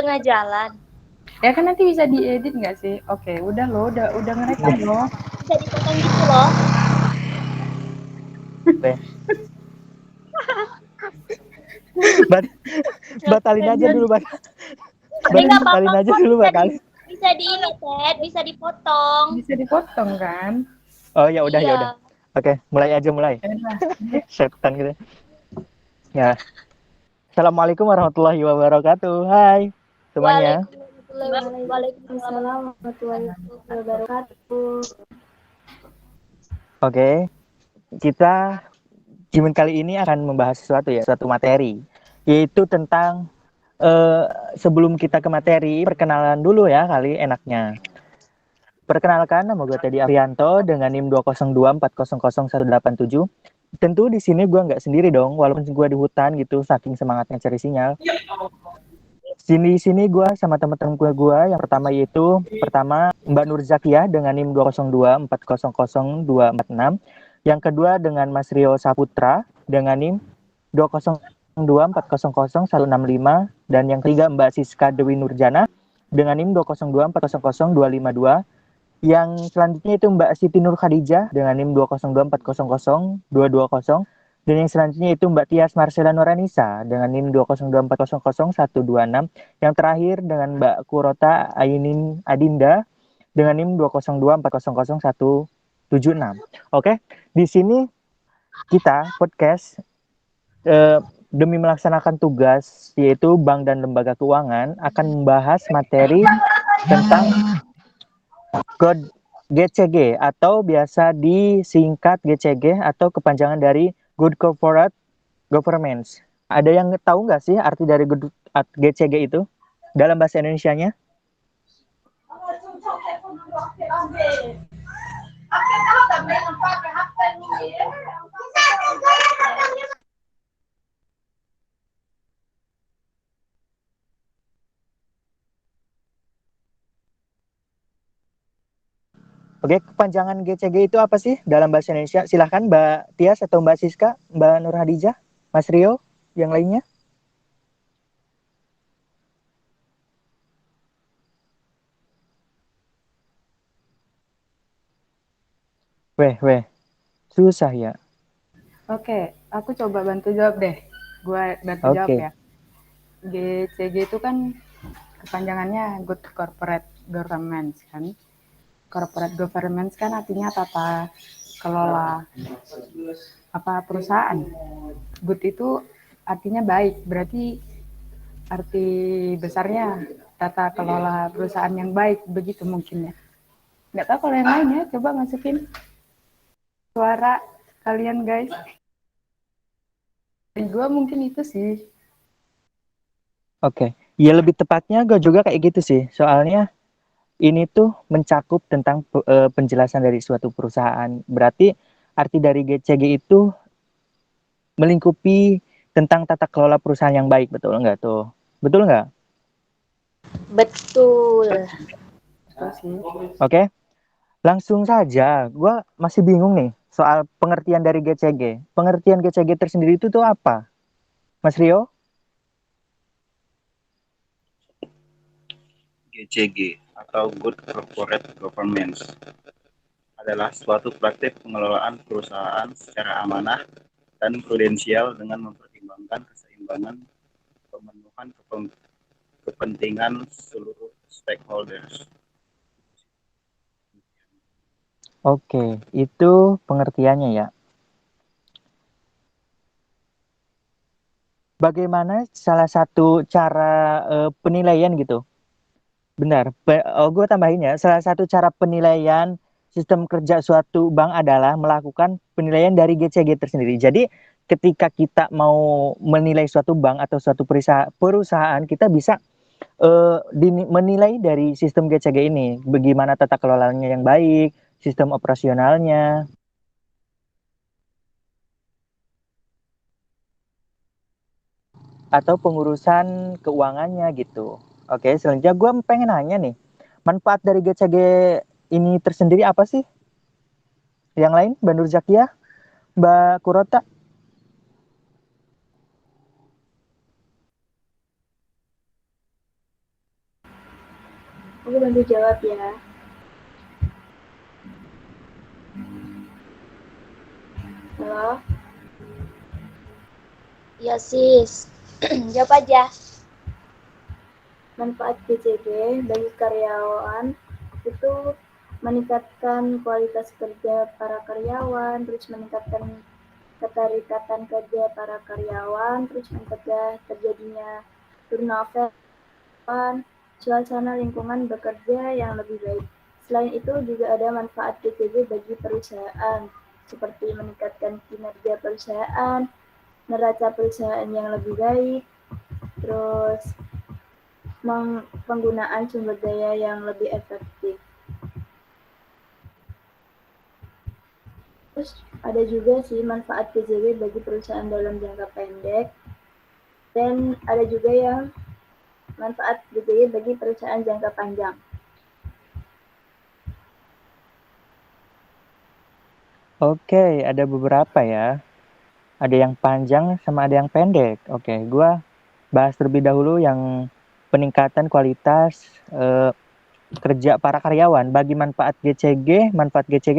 tengah jalan. Ya kan nanti bisa diedit nggak sih? Oke, udah loh, udah ngerekam loh. Bisa dipotong gitu loh. Batalin aja dulu, Tapi nggak apa-apa batalin aja kok, dulu, batalin. bisa di ini, Ted, bisa dipotong. Bisa dipotong kan? Oh ya udah, Iya. ya udah. Oke, mulai aja, mulai. Setan gitu. Ya. Assalamualaikum warahmatullahi wabarakatuh. Hai semuanya. Waalaikumsalam warahmatullahi wabarakatuh. Oke, kita Jimin kali ini akan membahas suatu materi, yaitu tentang sebelum kita ke materi, perkenalan dulu ya kali enaknya. Perkenalkan, nama gue Teddy Arianto dengan NIM 202400187. Tentu di sini gue nggak sendiri dong, walaupun gue di hutan gitu, saking semangatnya cari sinyal. Sini gue sama teman-teman gue yang pertama yaitu Mbak Nur Zakiah dengan NIM 202400246. Yang kedua dengan Mas Rio Saputra dengan NIM 202400165, dan yang ketiga Mbak Siska Dewi Nurjana dengan NIM 202400252. Yang selanjutnya itu Mbak Siti Nur Khadijah dengan NIM 202400220, dan yang selanjutnya itu Mbak Tias Marcela Noranisa dengan NIM 202400126. Yang terakhir dengan Mbak Kurota Ainin Adinda dengan NIM 202400176. Oke, di sini kita podcast demi melaksanakan tugas yaitu bank dan lembaga keuangan akan membahas materi tentang GCG atau biasa disingkat GCG atau kepanjangan dari Good Corporate Governance. Ada yang tahu nggak sih arti dari GCG itu dalam bahasa Indonesianya? Oke, kepanjangan GCG itu apa sih dalam bahasa Indonesia? Silahkan Mbak Tias atau Mbak Siska, Mbak Nur Hadijah, Mas Rio, yang lainnya. Weh, susah ya. Oke, aku coba bantu jawab deh. Gue bantu jawab ya. GCG itu kan kepanjangannya Good Corporate Governance kan. Corporate Governance kan artinya tata kelola perusahaan. Good itu artinya baik, berarti arti besarnya tata kelola perusahaan yang baik, begitu mungkin ya. Nggak tahu kalau yang lainnya, coba masukin suara kalian guys. Dari gue mungkin itu sih. Oke, ya lebih tepatnya gue juga kayak gitu sih. Soalnya ini tuh mencakup tentang penjelasan dari suatu perusahaan. Berarti arti dari GCG itu melingkupi tentang tata kelola perusahaan yang baik, betul nggak tuh? Betul nggak? Betul. Oke, langsung saja. Gue masih bingung nih soal pengertian dari GCG. Pengertian GCG tersendiri itu tuh apa? Mas Rio? GCG atau Good Corporate Governance adalah suatu praktik pengelolaan perusahaan secara amanah dan prudensial dengan mempertimbangkan keseimbangan pemenuhan kepentingan seluruh stakeholders. Oke, itu pengertiannya ya. Bagaimana salah satu cara penilaian gitu? Benar, gue tambahin ya, salah satu cara penilaian sistem kerja suatu bank adalah melakukan penilaian dari GCG tersendiri. Jadi ketika kita mau menilai suatu bank atau suatu perusahaan, kita bisa menilai dari sistem GCG ini, bagaimana tata kelolanya yang baik, sistem operasionalnya, atau pengurusan keuangannya gitu. Oke, selanjutnya gue pengen nanya nih, manfaat dari GCG ini tersendiri apa sih? Yang lain, Mbak Nur Zakiah, Mbak Kurota? Aku bantu jawab ya. Halo? Ya sis, jawab aja. Manfaat GCG bagi karyawan itu meningkatkan kualitas kerja para karyawan, terus meningkatkan keterikatan kerja para karyawan, terus mencegah terjadinya turnover, suasana lingkungan bekerja yang lebih baik. Selain itu juga ada manfaat GCG bagi perusahaan, seperti meningkatkan kinerja perusahaan, neraca perusahaan yang lebih baik, terus penggunaan sumber daya yang lebih efektif. Terus ada juga sih manfaat PJJ bagi perusahaan dalam jangka pendek, dan ada juga yang manfaat PJJ bagi perusahaan jangka panjang. Oke, ada beberapa ya. Ada yang panjang sama ada yang pendek. Oke, gua bahas terlebih dahulu yang peningkatan kualitas kerja para karyawan. Bagi manfaat GCG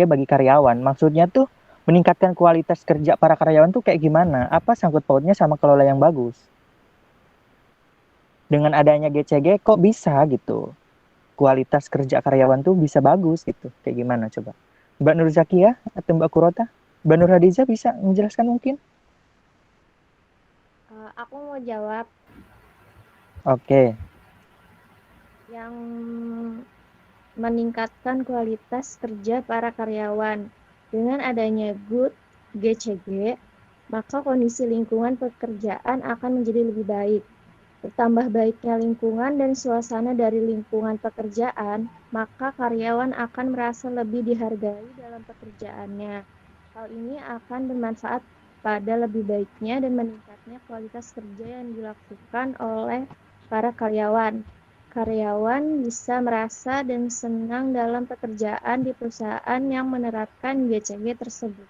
bagi karyawan. Maksudnya tuh meningkatkan kualitas kerja para karyawan tuh kayak gimana? Apa sangkut pautnya sama kelola yang bagus? Dengan adanya GCG kok bisa gitu? Kualitas kerja karyawan tuh bisa bagus gitu. Kayak gimana coba? Mbak Nur Zakia atau Mbak Kurota? Mbak Nur Hadiza bisa menjelaskan mungkin? Aku mau jawab Oke. yang meningkatkan kualitas kerja para karyawan. Dengan adanya good GCG, maka kondisi lingkungan pekerjaan akan menjadi lebih baik. Bertambah baiknya lingkungan dan suasana dari lingkungan pekerjaan, maka karyawan akan merasa lebih dihargai dalam pekerjaannya. Hal ini akan bermanfaat pada lebih baiknya dan meningkatnya kualitas kerja yang dilakukan oleh para karyawan. Karyawan bisa merasa dan senang dalam pekerjaan di perusahaan yang menerapkan GCG tersebut.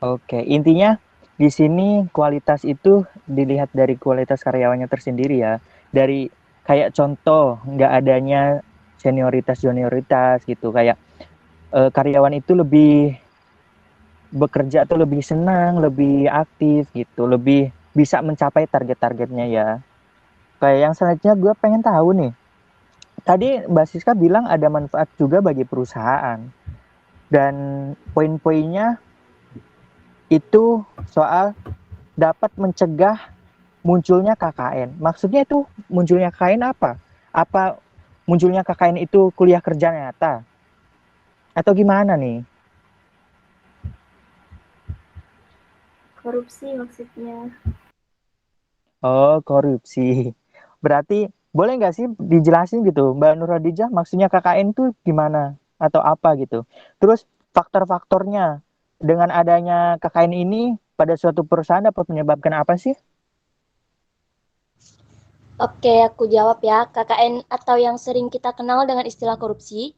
Oke, intinya di sini kualitas itu dilihat dari kualitas karyawannya tersendiri ya. Dari kayak contoh nggak adanya senioritas gitu. Kayak karyawan itu lebih bekerja tuh lebih senang, lebih aktif gitu, lebih bisa mencapai target-targetnya ya. Kayak yang selanjutnya gue pengen tahu nih. Tadi Mbak Siska bilang ada manfaat juga bagi perusahaan. Dan poin-poinnya itu soal dapat mencegah munculnya KKN. Maksudnya itu munculnya KKN apa? Apa munculnya KKN itu kuliah kerja nyata? Atau gimana nih? Korupsi maksudnya. Oh, korupsi. Berarti boleh nggak sih dijelasin gitu, Mbak Nur Hadijah, maksudnya KKN itu gimana? Atau apa gitu? Terus faktor-faktornya dengan adanya KKN ini pada suatu perusahaan dapat menyebabkan apa sih? Oke, aku jawab ya. KKN atau yang sering kita kenal dengan istilah korupsi.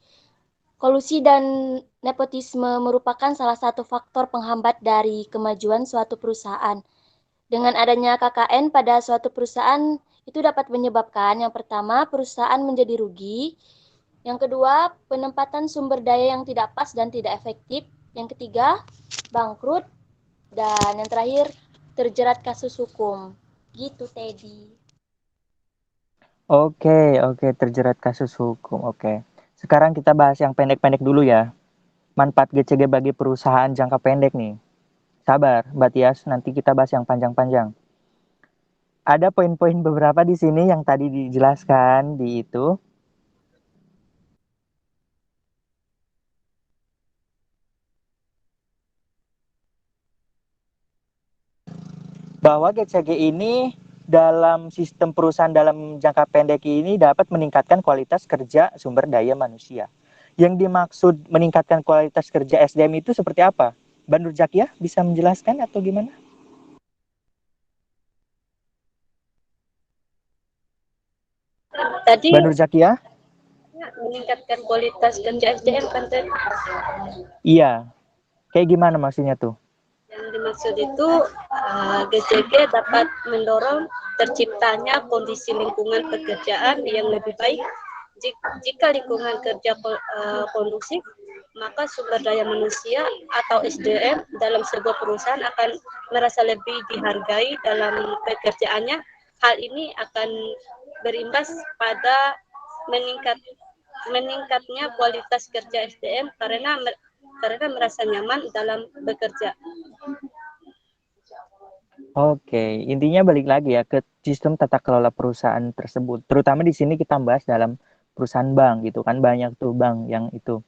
Kolusi dan nepotisme merupakan salah satu faktor penghambat dari kemajuan suatu perusahaan. Dengan adanya KKN pada suatu perusahaan itu dapat menyebabkan yang pertama perusahaan menjadi rugi, yang kedua penempatan sumber daya yang tidak pas dan tidak efektif, yang ketiga bangkrut, dan yang terakhir terjerat kasus hukum. Gitu Teddy. Oke, terjerat kasus hukum. Oke. Sekarang kita bahas yang pendek-pendek dulu ya. Manfaat GCG bagi perusahaan jangka pendek nih. Sabar, Mbak Tias, nanti kita bahas yang panjang-panjang. Ada poin-poin beberapa di sini yang tadi dijelaskan di itu. Bahwa GCG ini dalam sistem perusahaan dalam jangka pendek ini dapat meningkatkan kualitas kerja sumber daya manusia. Yang dimaksud meningkatkan kualitas kerja SDM itu seperti apa? Mbak Nur Zakia bisa menjelaskan atau gimana? Tadi Mbak Nur Zakia? meningkatkan kualitas kerja SDM kan tadi. Iya. Kayak gimana maksudnya tuh? Yang dimaksud itu GCG dapat mendorong terciptanya kondisi lingkungan pekerjaan yang lebih baik Jika lingkungan kerja kondusif, maka sumber daya manusia atau SDM dalam sebuah perusahaan akan merasa lebih dihargai dalam pekerjaannya. Hal ini akan berimbas pada meningkatnya kualitas kerja SDM karena merasa nyaman dalam bekerja. Oke, intinya balik lagi ya ke sistem tata kelola perusahaan tersebut. Terutama di sini kita bahas dalam perusahaan bank gitu kan, banyak tuh bank yang itu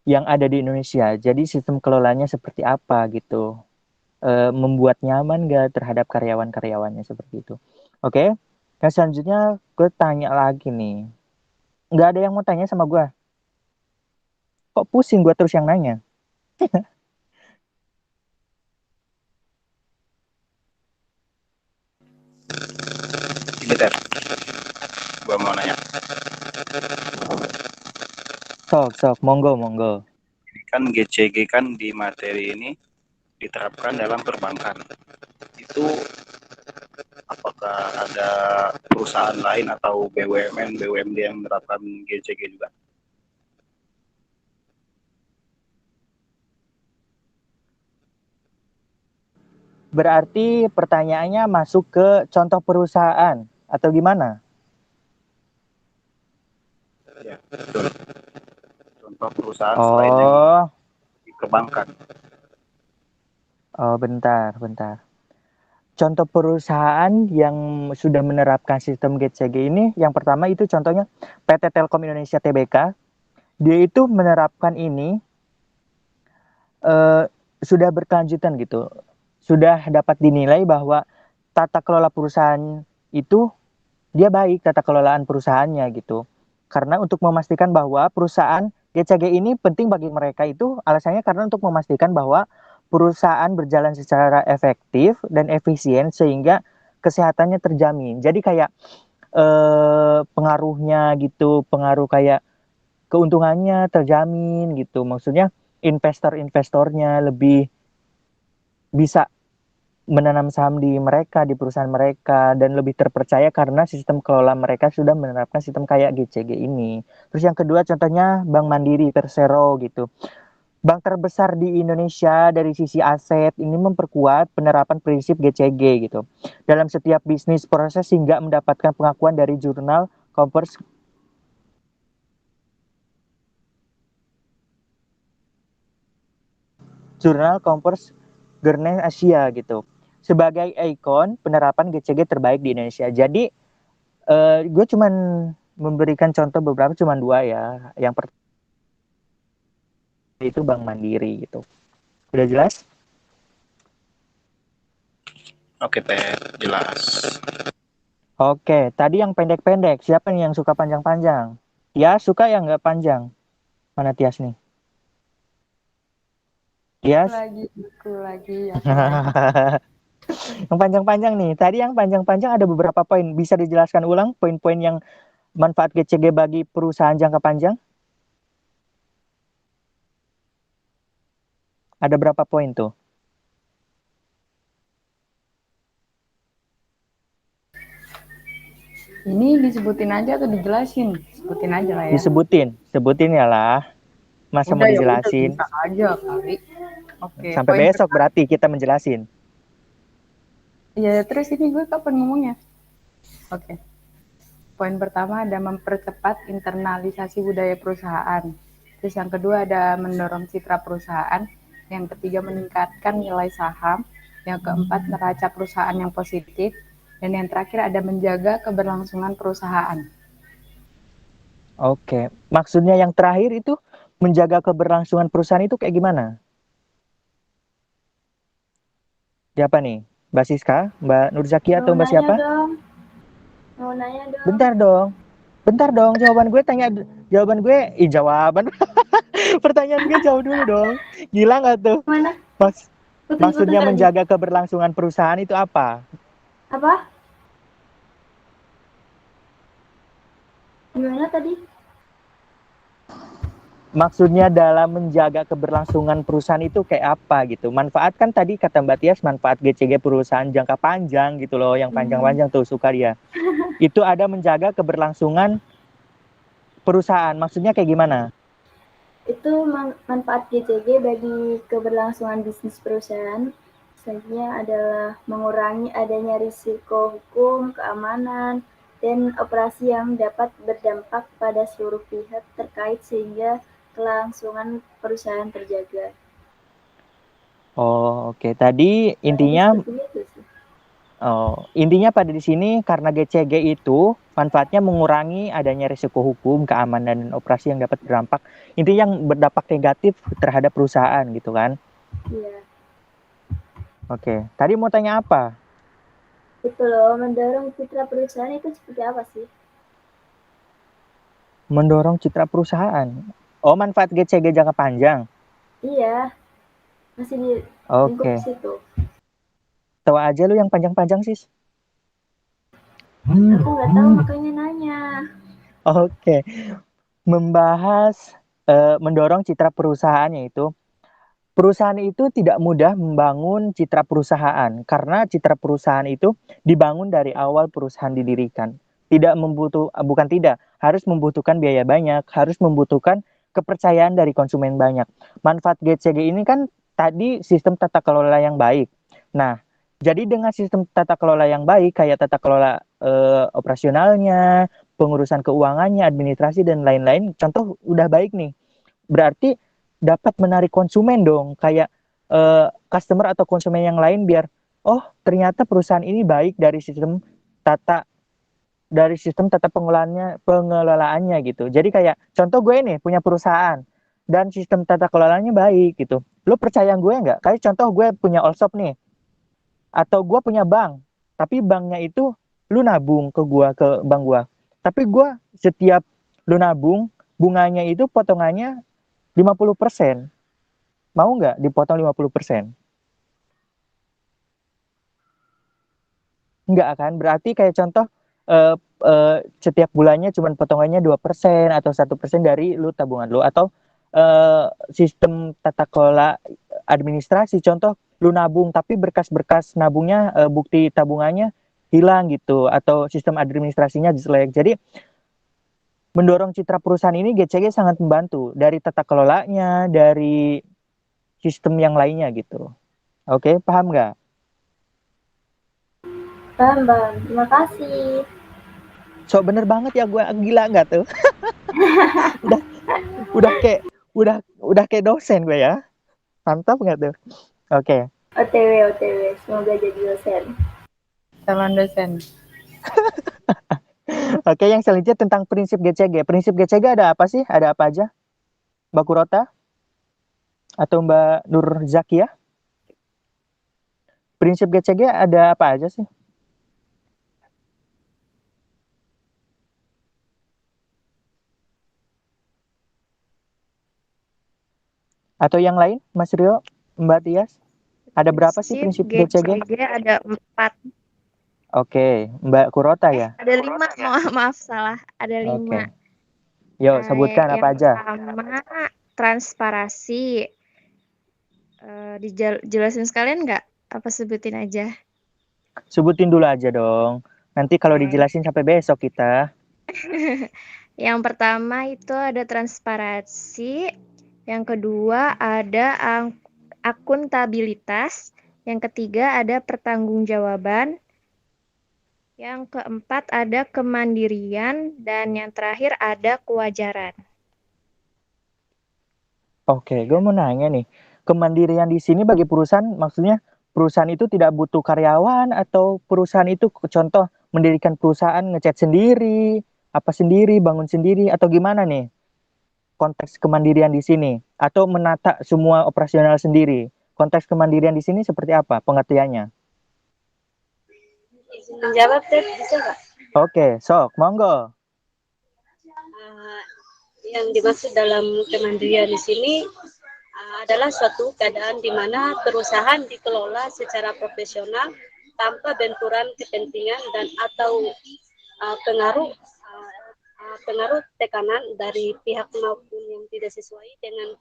yang ada di Indonesia. Jadi sistem kelolanya seperti apa gitu. Membuat nyaman gak terhadap karyawan-karyawannya seperti itu. Oke. Nah, selanjutnya gue tanya lagi nih. Nggak ada yang mau tanya sama gue. Kok pusing gue terus yang nanya? Bentar, gua mau nanya. Sok, monggo. Kan GCG kan di materi ini diterapkan dalam perbankan. Itu apakah ada perusahaan lain atau BUMN, BUMD yang menerapkan GCG juga? Berarti pertanyaannya masuk ke contoh perusahaan atau gimana? Ya, betul. Contoh perusahaan selain yang di perbankan. Oh, bentar. Contoh perusahaan yang sudah menerapkan sistem GCG ini, yang pertama itu contohnya PT Telkom Indonesia Tbk. Dia itu menerapkan ini sudah berkelanjutan gitu. Sudah dapat dinilai bahwa tata kelola perusahaan itu dia baik, tata kelolaan perusahaannya gitu. Karena untuk memastikan bahwa perusahaan GCG ini penting bagi mereka itu alasannya karena untuk memastikan bahwa perusahaan berjalan secara efektif dan efisien sehingga kesehatannya terjamin. Jadi kayak pengaruhnya gitu, pengaruh kayak keuntungannya terjamin gitu. Maksudnya investor-investornya lebih bisa menanam saham di mereka, di perusahaan mereka, dan lebih terpercaya karena sistem kelola mereka sudah menerapkan sistem kayak GCG ini. Terus yang kedua contohnya Bank Mandiri, Persero gitu. Bank terbesar di Indonesia dari sisi aset ini memperkuat penerapan prinsip GCG gitu. Dalam setiap bisnis proses hingga mendapatkan pengakuan dari jurnal Commerce Governance Asia gitu. Sebagai ikon penerapan GCG terbaik di Indonesia. Jadi gue cuman memberikan contoh beberapa, cuman 2 ya. Yang pertama itu Bank Mandiri gitu. Udah jelas? Oke, Teh, jelas. Oke, tadi yang pendek-pendek. Siapa nih yang suka panjang-panjang? Tias suka yang nggak panjang? Mana Tias nih? Tias? Aku lagi. Yang panjang-panjang nih. Tadi yang panjang-panjang ada beberapa poin. Bisa dijelaskan ulang poin-poin yang manfaat GCG bagi perusahaan jangka panjang? Ada berapa poin tuh? Ini disebutin aja atau dijelasin? Sebutin aja lah ya. Sebutin ya lah. Masa mau dijelasin? Bisa aja kali. Oke. Sampai besok berarti kita menjelasin. Ya, terus ini gue kapan ngomongnya? Oke. Poin pertama ada mempercepat internalisasi budaya perusahaan. Terus yang kedua ada mendorong citra perusahaan. Yang ketiga meningkatkan nilai saham. Yang keempat neraca perusahaan yang positif. Dan yang terakhir ada menjaga keberlangsungan perusahaan. Oke, maksudnya yang terakhir itu menjaga keberlangsungan perusahaan itu kayak gimana? Siapa nih? Mbak Siska, Mbak Nurzaki atau Mbak siapa? Mau nanya dong. Bentar dong, jawaban gue pertanyaan gue jauh dulu dong. Gila nggak tuh? Mana? Maksudnya menjaga keberlangsungan perusahaan itu apa? Apa? Gimana tadi? Maksudnya dalam menjaga keberlangsungan perusahaan itu kayak apa gitu? Manfaat kan tadi kata Mbak Tias manfaat GCG perusahaan jangka panjang gitu loh, yang panjang-panjang tuh suka dia. Itu ada menjaga keberlangsungan perusahaan. Maksudnya kayak gimana? Itu manfaat GCG bagi keberlangsungan bisnis perusahaan selanjutnya adalah mengurangi adanya risiko hukum, keamanan, dan operasi yang dapat berdampak pada seluruh pihak terkait sehingga kelangsungan perusahaan terjaga. Oh, oke. Tadi intinya intinya pada di sini karena GCG itu manfaatnya mengurangi adanya risiko hukum, keamanan, dan operasi yang dapat berdampak. Intinya yang berdampak negatif terhadap perusahaan gitu kan? Iya. Oke. Tadi mau tanya apa? Itu loh, mendorong citra perusahaan itu seperti apa sih? Mendorong citra perusahaan. Oh, manfaat GCG jangka panjang. Iya, masih di lingkup Oke. situ. Tahu aja lu yang panjang-panjang, Sis. Aku nggak tahu makanya nanya. Oke. Membahas mendorong citra perusahaan, yaitu perusahaan itu tidak mudah membangun citra perusahaan karena citra perusahaan itu dibangun dari awal perusahaan didirikan. Harus membutuhkan biaya banyak, harus membutuhkan kepercayaan dari konsumen banyak. Manfaat GCG ini kan tadi sistem tata kelola yang baik. Nah, jadi dengan sistem tata kelola yang baik kayak tata kelola operasionalnya, pengurusan keuangannya, administrasi dan lain-lain, contoh udah baik nih. Berarti dapat menarik konsumen dong, kayak customer atau konsumen yang lain biar oh ternyata perusahaan ini baik dari sistem tata pengelolaannya gitu. Jadi kayak contoh gue nih punya perusahaan dan sistem tata kelolanya baik gitu. Lo percaya gue nggak? Kayak contoh gue punya all shop nih atau gue punya bank, tapi banknya itu lu nabung ke bank gue. Tapi gue setiap lu nabung bunganya itu potongannya 50%. Mau nggak dipotong 50%? Enggak kan? Berarti kayak contoh setiap bulannya cuma potongannya 2% atau 1% dari lu tabungan lu, atau sistem tata kelola administrasi, contoh lu nabung tapi berkas-berkas nabungnya bukti tabungannya hilang gitu, atau sistem administrasinya jelek. Jadi mendorong citra perusahaan ini GCG sangat membantu dari tata kelolanya, dari sistem yang lainnya gitu. Oke, paham nggak? Paham, Bang. Terima kasih. So bener banget ya, gue gila nggak tuh? udah kayak dosen gue ya. Mantap nggak tuh? Oke. OTW, semoga jadi dosen. Calon dosen. Oke, yang selanjutnya tentang prinsip GCG. Prinsip GCG ada apa sih? Ada apa aja? Mbak Kurota? Atau Mbak Nur Zakia? Prinsip GCG ada apa aja sih? Atau yang lain, Mas Rio, Mbak Tias? Ada berapa sih prinsip GCG? GCG ada 4. Oke, Mbak Kurota ya? Ada 5, maaf salah. Ada 5. Oke. Yuk, sebutkan apa aja. Yang pertama, transparasi. Dijelasin sekalian nggak? Apa sebutin aja? Sebutin dulu aja dong. Nanti kalau dijelasin sampai besok kita. Yang pertama itu ada transparansi. Yang kedua ada akuntabilitas. Yang ketiga ada pertanggungjawaban. Yang keempat ada kemandirian, dan yang terakhir ada kewajaran. Oke, gue mau nanya nih, kemandirian di sini bagi perusahaan, maksudnya perusahaan itu tidak butuh karyawan atau perusahaan itu contoh mendirikan perusahaan ngecat sendiri, apa sendiri, bangun sendiri, atau gimana nih konteks kemandirian di sini, atau menata semua operasional sendiri. Konteks kemandirian di sini seperti apa pengertiannya? Izin menjawab, Ted, bisa nggak? Oke, sok, monggo. Yang dimaksud dalam kemandirian di sini adalah suatu keadaan di mana perusahaan dikelola secara profesional tanpa benturan kepentingan dan atau pengaruh tekanan dari pihak maupun yang tidak sesuai dengan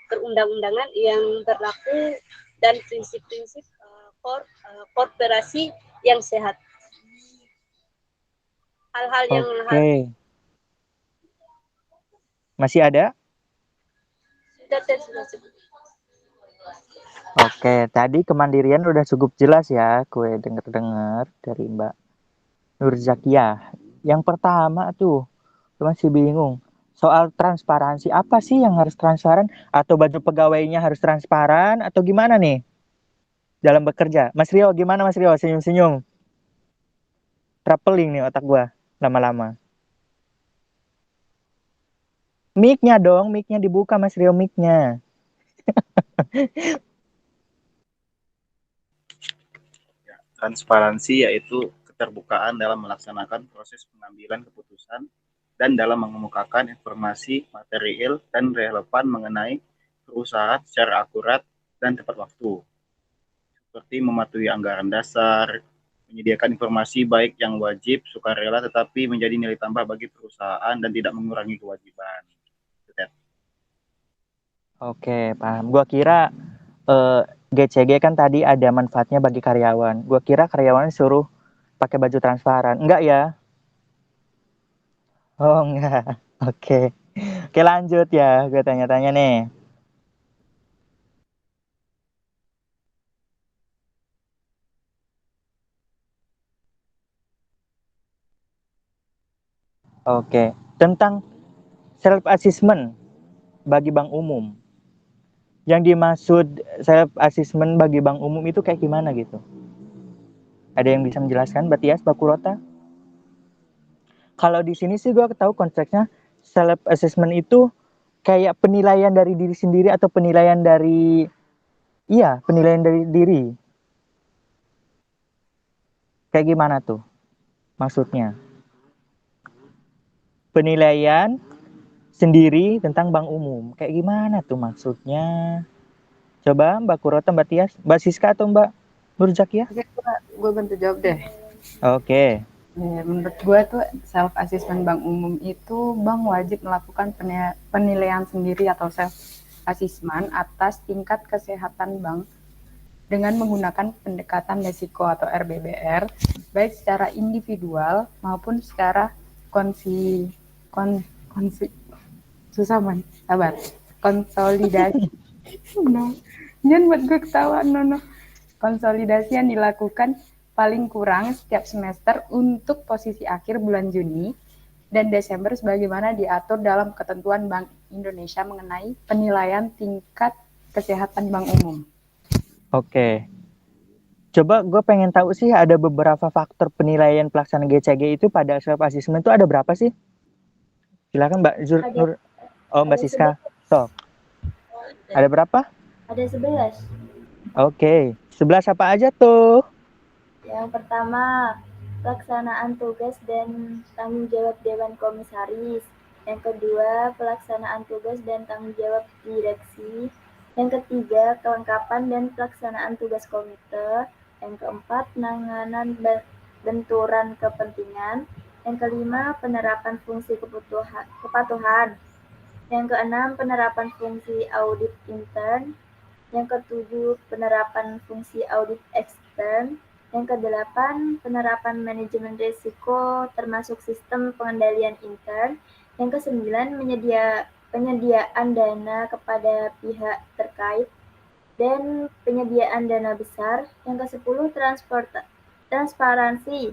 perundang-undangan yang berlaku dan prinsip-prinsip korporasi yang sehat. Hal-hal yang Masih ada? Sudah, Teh, sudah cukup. Oke, tadi kemandirian udah cukup jelas ya, gue denger-dengar dari Mbak Nur Zakiah. Yang pertama tuh, gue masih bingung. Soal transparansi, apa sih yang harus transparan? Atau baju pegawainya harus transparan? Atau gimana nih dalam bekerja? Mas Rio, gimana Mas Rio? Senyum-senyum. Traveling nih otak gue lama-lama. Mic-nya dong, mic-nya dibuka Mas Rio, mic-nya. Transparansi yaitu keterbukaan dalam melaksanakan proses pengambilan keputusan dan dalam mengemukakan informasi material dan relevan mengenai perusahaan secara akurat dan tepat waktu, seperti mematuhi anggaran dasar, menyediakan informasi baik yang wajib, sukarela, tetapi menjadi nilai tambah bagi perusahaan dan tidak mengurangi kewajiban. Oke, paham. Gua kira GCG kan tadi ada manfaatnya bagi karyawan. Gua kira karyawan suruh pakai baju transparan. Enggak ya? Oh, enggak. Oke. Oke, lanjut ya. Gue tanya-tanya nih. Oke. Tentang self assessment bagi bank umum. Yang dimaksud self assessment bagi bank umum itu kayak gimana gitu? Ada yang bisa menjelaskan, Mbak Tias, Mbak Kurota? Kalau di sini sih gue tahu konteksnya self assessment itu kayak penilaian dari diri sendiri atau penilaian dari penilaian dari diri. Kayak gimana tuh maksudnya? Penilaian sendiri tentang bank umum. Kayak gimana tuh maksudnya? Coba Mbak Kurota, Mbak Tias, Mbak Siska atau Mbak Nurjak ya? Oke, gue bantu jawab deh. Oke. Menurut gue tuh self assessment bank umum itu bank wajib melakukan penilaian sendiri atau self assessment atas tingkat kesehatan bank dengan menggunakan pendekatan risiko atau RBBR baik secara individual maupun secara konsolidasi. Jangan buat gue ketawa, konsolidasi yang dilakukan paling kurang setiap semester untuk posisi akhir bulan Juni dan Desember sebagaimana diatur dalam ketentuan Bank Indonesia mengenai penilaian tingkat kesehatan bank umum. Oke. Coba gue pengen tahu sih ada beberapa faktor penilaian pelaksanaan GCG itu pada self assessment itu ada berapa sih? Silakan Mbak Nur. Oh, Mbak Siska. So. Ada berapa? Ada 11. Oke. 11 apa aja tuh? Yang pertama, pelaksanaan tugas dan tanggung jawab Dewan Komisaris. Yang kedua, pelaksanaan tugas dan tanggung jawab direksi. Yang ketiga, kelengkapan dan pelaksanaan tugas komite. Yang keempat, penanganan benturan kepentingan. Yang kelima, penerapan fungsi kepatuhan. Yang keenam, penerapan fungsi audit intern. Yang ketujuh, penerapan fungsi audit ekstern. Yang kedelapan, penerapan manajemen risiko termasuk sistem pengendalian intern. Yang kesembilan, penyediaan dana kepada pihak terkait dan penyediaan dana besar. Yang kesepuluh, transparansi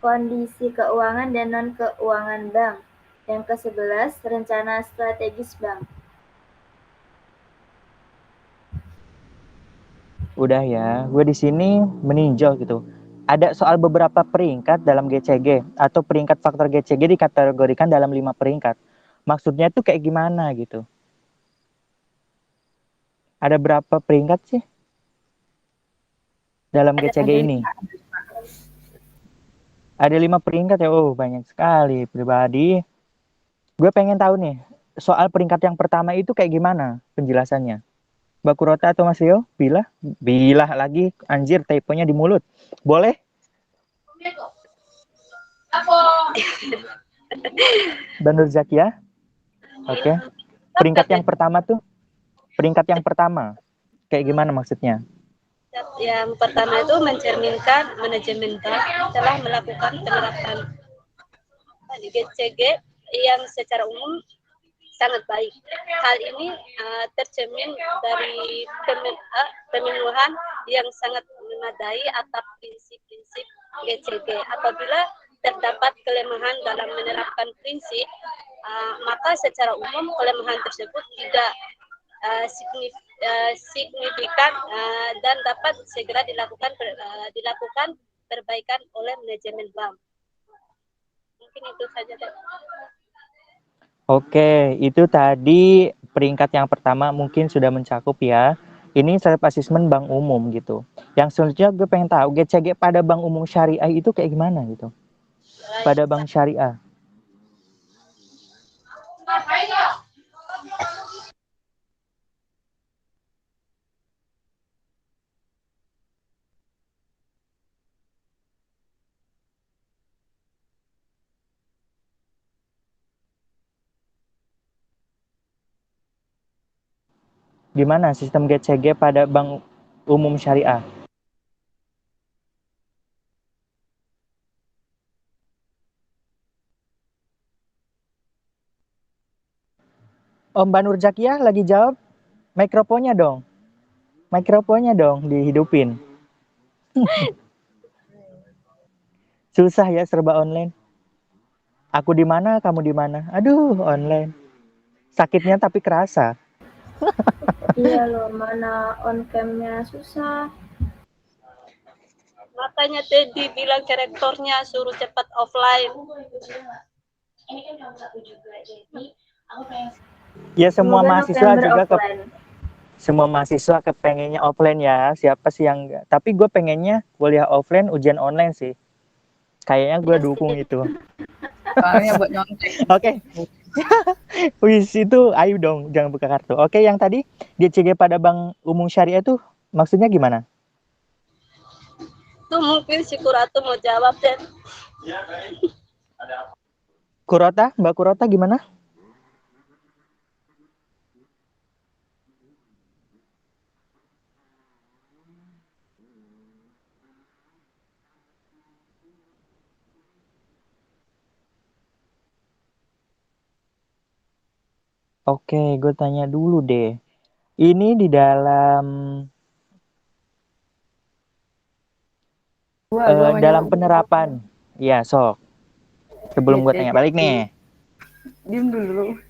kondisi keuangan dan non-keuangan bank. Yang ke-11, rencana strategis bank. Udah ya, gue di sini meninjau gitu. Ada soal beberapa peringkat dalam GCG atau peringkat faktor GCG dikategorikan dalam 5 peringkat. Maksudnya tuh kayak gimana gitu? Ada berapa peringkat sih dalam GCG ini? Ada 5 peringkat ya, oh banyak sekali pribadi. Gue pengen tahu nih, soal peringkat yang pertama itu kayak gimana penjelasannya? Mbak Kurota atau Mas Rio? Bilah lagi, anjir typonya di mulut. Boleh? Mbak Nur Zakia? Oke. Peringkat yang pertama tuh, peringkat yang pertama, kayak gimana maksudnya? Yang pertama itu mencerminkan manajemen bank telah melakukan penerapan GCG yang secara umum sangat baik. Hal ini tercermin dari pemenuhan yang sangat memadai atas prinsip-prinsip GCG. Apabila terdapat kelemahan dalam menerapkan prinsip, maka secara umum kelemahan tersebut tidak signifikan dan dapat segera dilakukan perbaikan oleh manajemen bank. Mungkin itu saja. Oke, itu tadi peringkat yang pertama mungkin sudah mencakup ya. Ini self assessment bank umum gitu. Yang selanjutnya gue pengen tahu GCG pada bank umum syariah itu kayak gimana gitu. Pada bank syariah. Gimana sistem GCG pada bank umum syariah? Mbak Nur Zakiyah lagi jawab, mikrofonnya dong. Mikrofonnya dong dihidupin. Susah ya serba online. Aku di mana, kamu di mana? Aduh, online. Sakitnya tapi kerasa. Iya loh, mana on cam-nya susah. Makanya Teddy bilang ke rektornya suruh cepat offline. Ini kan jam 1 juga, jadi aku pengen Ya semua Semoga mahasiswa November juga offline. semua mahasiswa kepengennya offline ya. Siapa sih yang enggak? Tapi gue pengennya kuliah offline, ujian online sih. Kayaknya gue dukung itu. Soalnya buat nyontek. Oke. Wis itu ayo dong, jangan buka kartu. Oke, yang tadi GCG pada bank umum syariah itu maksudnya gimana? Itu mungkin si Kuratu mau jawab deh. Kurota, Mbak Kurota gimana? Oke, gue tanya dulu deh. Ini di dalam Gua mau dalam jawab. penerapan. Ya, sok. Sebelum gue tanya balik nih. Diam dulu.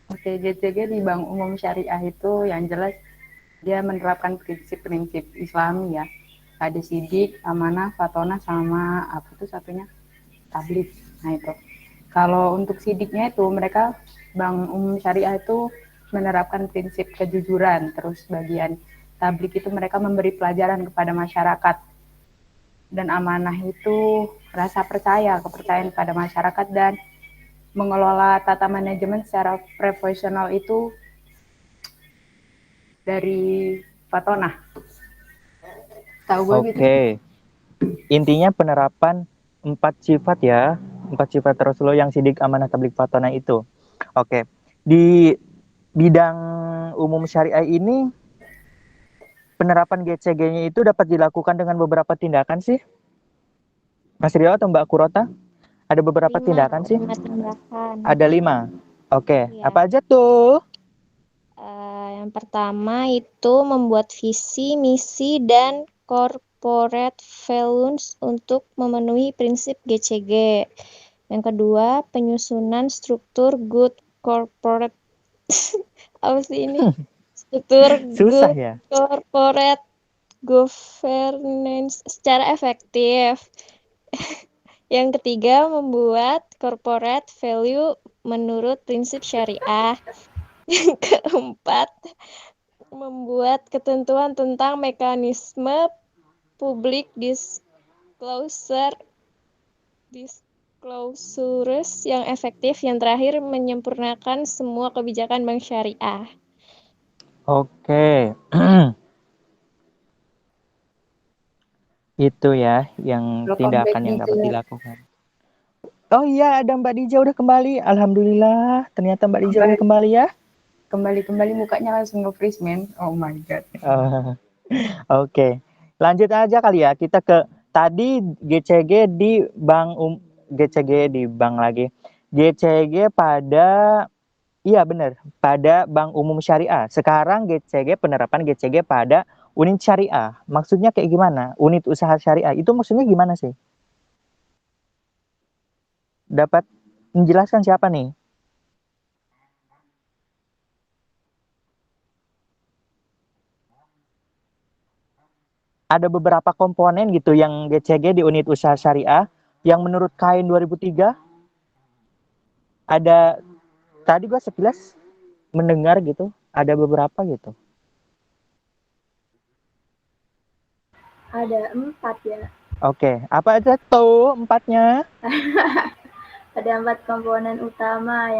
Oke, GCG di Bank Umum Syariah itu yang jelas dia menerapkan prinsip-prinsip Islami ya. Ada sidik, amanah, fatonah, sama apa tuh satunya? Tablik. Nah itu. Kalau untuk sidiknya itu mereka Bank Umum Syariah itu menerapkan prinsip kejujuran. Terus bagian tablik itu mereka memberi pelajaran kepada masyarakat. Dan amanah itu rasa percaya, kepercayaan pada masyarakat, dan mengelola tata manajemen secara profesional itu dari Fatonah. Tahu gue gitu. Oke. Intinya penerapan 4 sifat ya. 4 sifat Rasulullah yang sidik, amanah, tablik, fatonah itu. Oke. Di bidang umum syariah ini penerapan GCG-nya itu dapat dilakukan dengan beberapa tindakan sih. Mas Rio atau Mbak Kurota? Ada beberapa tindakan sih? 5 tindakan. Ada 5. Oke. Iya. Apa aja tuh? Yang pertama itu membuat visi, misi, dan corporate values untuk memenuhi prinsip GCG. Yang kedua, penyusunan struktur good corporate apa sih ini? Struktur Susah good ya? corporate governance secara efektif. Yang ketiga, membuat corporate value menurut prinsip syariah. Yang keempat, membuat ketentuan tentang mekanisme public disclosures yang efektif. Yang terakhir, menyempurnakan semua kebijakan bank syariah. Oke. Itu ya yang tindakan yang dapat dilakukan. Oh iya, ada Mbak Dija udah kembali. Alhamdulillah, ternyata Mbak Dija udah kembali ya. Kembali mukanya langsung nge-freeze, man. Oh my god. Oke. Lanjut aja kali ya. Kita ke tadi GCG di bank GCG di bank lagi. GCG pada Iya benar, pada bank umum syariah. Sekarang GCG penerapan GCG pada unit syariah. Maksudnya kayak gimana? Unit usaha syariah itu maksudnya gimana sih? Dapat menjelaskan siapa nih? Ada beberapa komponen gitu yang GCG di unit usaha syariah yang menurut KAIN 2003 ada, tadi gua sekilas mendengar gitu, ada beberapa gitu. Ada 4 ya. Oke, apa aja tuh 4-nya? Ada 4 komponen utama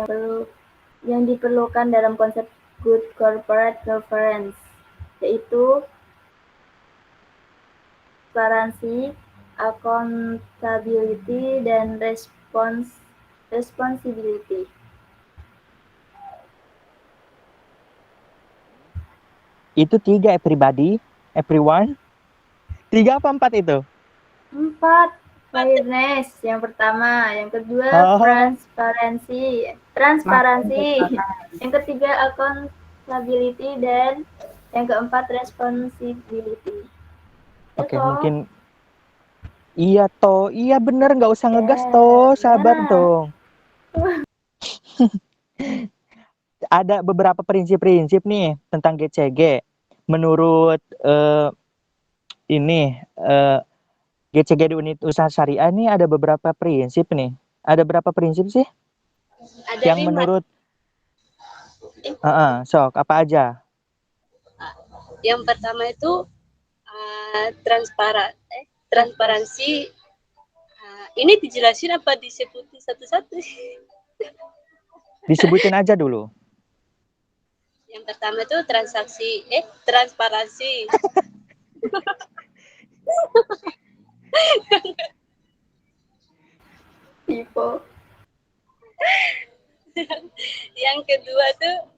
yang diperlukan dalam konsep good corporate governance, yaitu transparansi, accountability, dan responsibility. Itu 3 everyone. 3 apa 4 itu? 4. Fairness yang pertama, yang kedua transparansi, yang ketiga accountability, dan yang keempat responsibility. Oke, mungkin iya toh, iya bener, nggak usah ngegas toh, sabar dong. Ada beberapa prinsip-prinsip nih tentang GCG. Menurut GCG di unit usaha syariah ini ada beberapa prinsip nih. Ada berapa prinsip sih? Ada Yang 5. menurut sok apa aja? Yang pertama itu transparansi. Ini dijelasin apa disebutin satu-satu? Disebutin aja dulu. Yang pertama itu transparansi. Tipo. Yang kedua tuh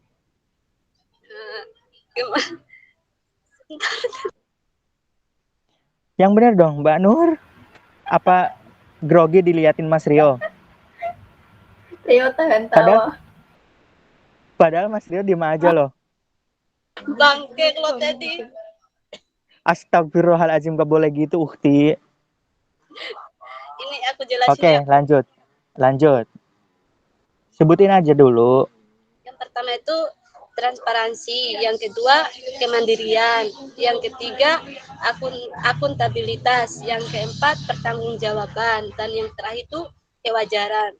Yang benar dong, Mbak Nur. Apa grogi diliatin Mas Rio? Rio tahan tawa. Padahal Mas Rio diem aja loh. Bangke lo tadi. Astagfirullahaladzim, gak boleh gitu, Ukti. Ini aku jelasin. Oke, lanjut. Sebutin aja dulu. Yang pertama itu transparansi, yang kedua kemandirian, yang ketiga akuntabilitas, yang keempat pertanggungjawaban, dan yang terakhir itu kewajaran.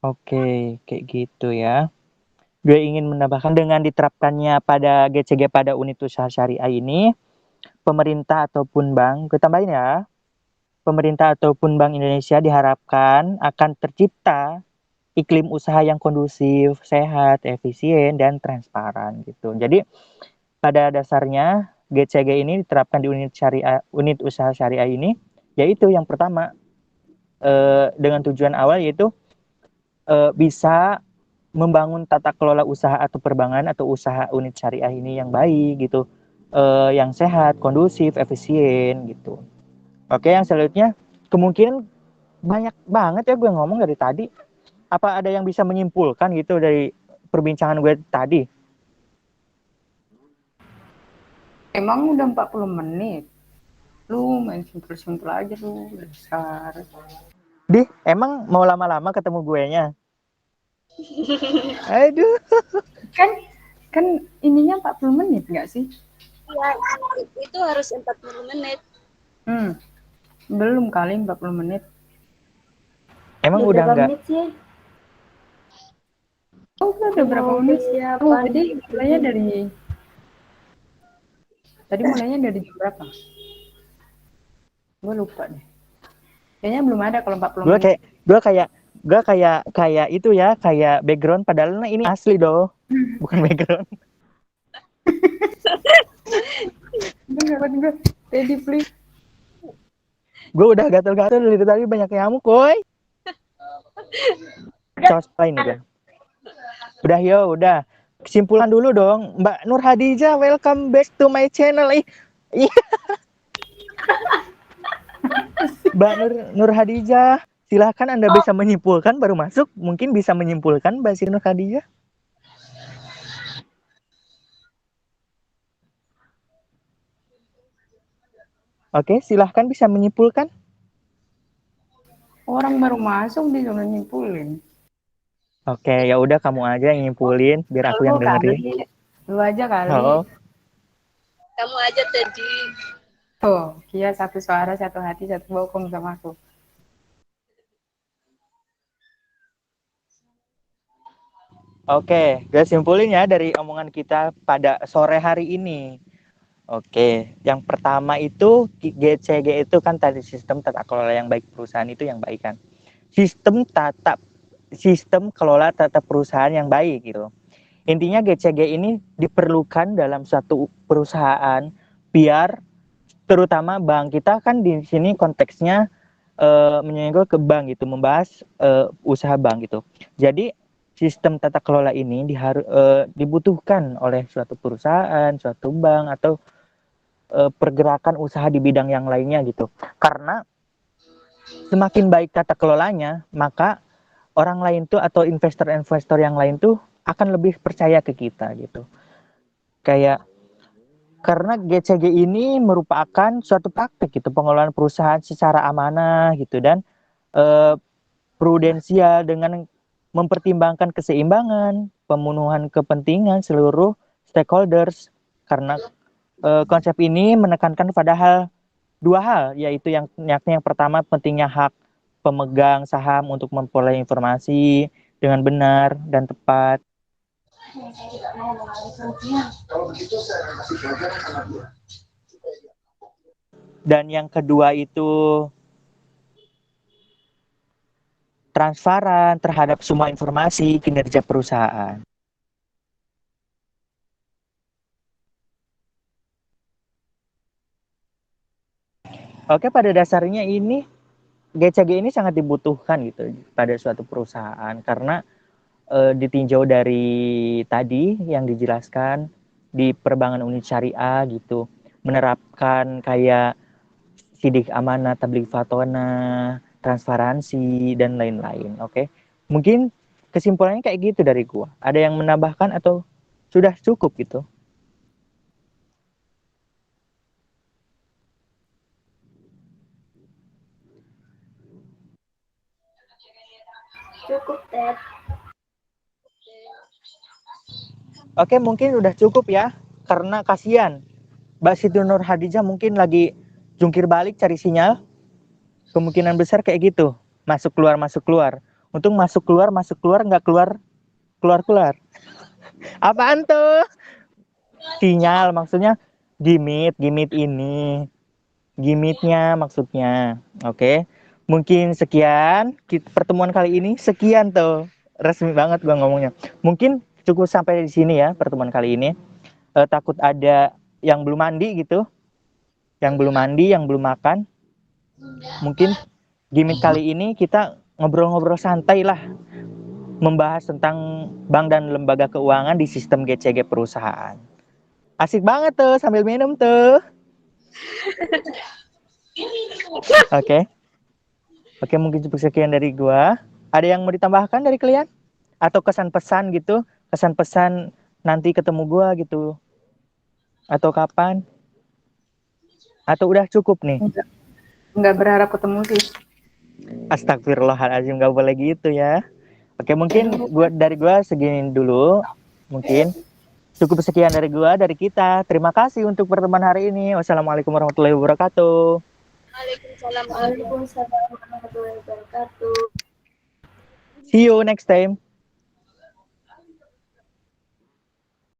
Oke, kayak gitu ya. Gue ingin menambahkan dengan diterapkannya pada GCG pada unit usaha syariah ini, pemerintah ataupun bank, gue tambahin ya, pemerintah ataupun Bank Indonesia diharapkan akan tercipta iklim usaha yang kondusif, sehat, efisien, dan transparan gitu. Jadi pada dasarnya GCG ini diterapkan di unit usaha syariah ini, yaitu yang pertama dengan tujuan awal yaitu bisa membangun tata kelola usaha atau perbankan atau usaha unit syariah ini yang baik gitu, yang sehat, kondusif, efisien gitu. Oke, yang selanjutnya kemungkinan banyak banget ya gue ngomong dari tadi. Apa ada yang bisa menyimpulkan gitu dari perbincangan gue tadi? Emang udah 40 menit. Lu main simpel-simpel aja lu, dasar. Emang mau lama-lama ketemu gue nya? Aduh. Kan ininya 40 menit nggak sih? Ya, itu harus 40 menit. Belum kali 40 menit. Emang udah enggak? Menit sih? Oh, udah berapa menit? Tadi mulainya dari jam berapa? Gue lupa deh. Kayaknya belum ada kalau 40 menit. Gue kayak itu ya, kayak background padahal ini asli doh. Bukan background. Gue tadi please. Gue udah gatel-gatel dari tadi, banyak nyamuk, koy. Cosplay nih gue. Udah. Kesimpulan dulu dong, Mbak Nur Hadijah, welcome back to my channel. Mbak Nur Hadijah, Silahkan Anda bisa menyimpulkan baru masuk. Mungkin bisa menyimpulkan Mbak Siti Nur Khadijah. Oke, silahkan bisa menyimpulkan. Orang baru masuk disuruh nyimpulin. Oke, ya udah kamu aja yang nyimpulin biar aku yang dengerin. Lu aja kali. Oh. Kamu aja tadi. Tuh, Kia satu suara, satu hati, satu bokong sama aku. Oke, guys, simpulin ya dari omongan kita pada sore hari ini. Oke, yang pertama itu GCG itu kan tadi sistem tata kelola yang baik perusahaan itu yang baik kan. Sistem kelola tata perusahaan yang baik gitu. Intinya GCG ini diperlukan dalam suatu perusahaan biar terutama bank kita kan di sini konteksnya menyenggol ke bank gitu, membahas usaha bank gitu. Jadi sistem tata kelola ini dibutuhkan oleh suatu perusahaan, suatu bank atau pergerakan usaha di bidang yang lainnya gitu. Karena semakin baik tata kelolanya, maka orang lain tuh atau investor-investor yang lain tuh akan lebih percaya ke kita gitu. Kayak karena GCG ini merupakan suatu praktik gitu pengelolaan perusahaan secara amanah gitu dan prudensial dengan mempertimbangkan keseimbangan, pemenuhan kepentingan seluruh stakeholders. Karena konsep ini menekankan pada dua hal, yaitu yang pertama pentingnya hak pemegang saham untuk memperoleh informasi dengan benar dan tepat. Dan yang kedua itu transparan terhadap semua informasi kinerja perusahaan. Oke, pada dasarnya ini GCG ini sangat dibutuhkan gitu pada suatu perusahaan karena ditinjau dari tadi yang dijelaskan di perbankan unit syariah gitu, menerapkan kayak sidik amanah, tabligh fatona, transparansi dan lain-lain. Oke, mungkin kesimpulannya kayak gitu dari gua. Ada yang menambahkan atau sudah cukup gitu? Cukup, Ted. Oke, mungkin udah cukup ya. Karena kasihan Mbak Siti Nur Khadijah mungkin lagi jungkir balik cari sinyal. Kemungkinan besar kayak gitu. Masuk keluar. Untung masuk keluar nggak keluar. Apaan tuh? Sinyal maksudnya gimit ini. Gimitnya maksudnya. Oke. Mungkin sekian pertemuan kali ini. Sekian tuh. Resmi banget gua ngomongnya. Mungkin cukup sampai di sini ya pertemuan kali ini. Takut ada yang belum mandi gitu. Yang belum mandi, yang belum makan. Mungkin gimmick kali ini kita ngobrol-ngobrol santai lah. Membahas tentang bank dan lembaga keuangan di sistem GCG perusahaan. Asik banget tuh sambil minum tuh. Oke. Oke, mungkin cukup sekian dari gua. Ada yang mau ditambahkan dari kalian? Atau kesan-pesan gitu? Kesan-pesan nanti ketemu gua gitu. Atau kapan? Atau udah cukup nih? Nggak berharap ketemu sih. Astagfirullahaladzim, nggak boleh gitu ya. Oke, mungkin dari gua segini dulu. Mungkin cukup sekian dari gua, dari kita. Terima kasih untuk pertemuan hari ini. Wassalamualaikum warahmatullahi wabarakatuh. Waalaikumsalam warahmatullahi wabarakatuh. See you next time.